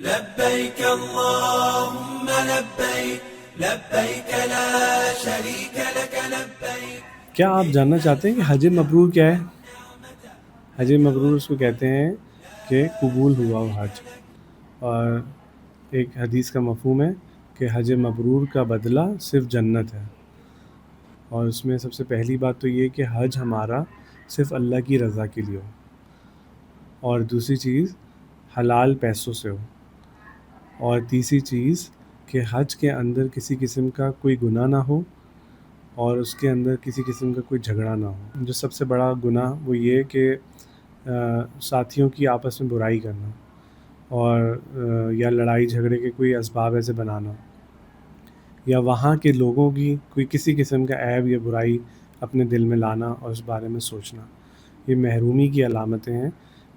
لبيك اللهم لبيك لبيك لا شريك لك لبيك. کیا آپ جاننا چاہتے ہیں کہ حج مبرور کیا ہے؟ حج مبرور اس کو کہتے ہیں کہ قبول ہوا ہو حج، اور ایک حدیث کا مفہوم ہے کہ حج مبرور کا بدلہ صرف جنت ہے. اور اس میں سب سے پہلی بات تو یہ کہ حج ہمارا صرف اللہ کی رضا کے لیے ہو، اور دوسری چیز حلال پیسوں سے ہو، اور تیسری چیز کہ حج کے اندر کسی قسم کا کوئی گناہ نہ ہو، اور اس کے اندر کسی قسم کا کوئی جھگڑا نہ ہو. جو سب سے بڑا گناہ وہ یہ کہ ساتھیوں کی آپس میں برائی کرنا، اور یا لڑائی جھگڑے کے کوئی اسباب ایسے بنانا، یا وہاں کے لوگوں کی کوئی کسی قسم کا عیب یا برائی اپنے دل میں لانا اور اس بارے میں سوچنا. یہ محرومی کی علامتیں ہیں،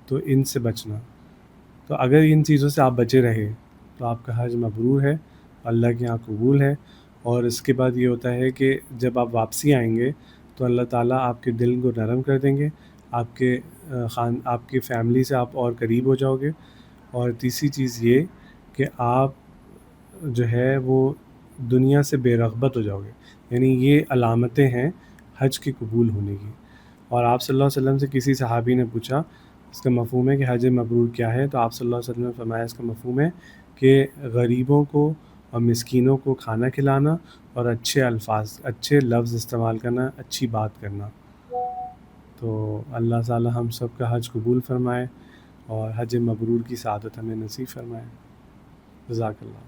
تو ان سے بچنا. تو اگر ان چیزوں سے آپ بچے رہے تو آپ کا حج مبرور ہے، اللہ کے یہاں قبول ہے. اور اس کے بعد یہ ہوتا ہے کہ جب آپ واپسی آئیں گے تو اللہ تعالیٰ آپ کے دل کو نرم کر دیں گے، آپ کی فیملی سے آپ اور قریب ہو جاؤ گے. اور تیسری چیز یہ کہ آپ جو ہے وہ دنیا سے بے رغبت ہو جاؤ گے. یعنی یہ علامتیں ہیں حج کے قبول ہونے کی. اور آپ صلی اللہ علیہ وسلم سے کسی صحابی نے پوچھا اس کا مفہوم ہے کہ حج مبرور کیا ہے، تو آپ صلی اللہ علیہ وسلم نے فرمایا اس کا مفہوم ہے کہ غریبوں کو اور مسکینوں کو کھانا کھلانا، اور اچھے لفظ استعمال کرنا، اچھی بات کرنا. تو اللہ تعالی ہم سب کا حج قبول فرمائے اور حج مبرور کی سعادت ہمیں نصیب فرمائے. جزاک اللہ.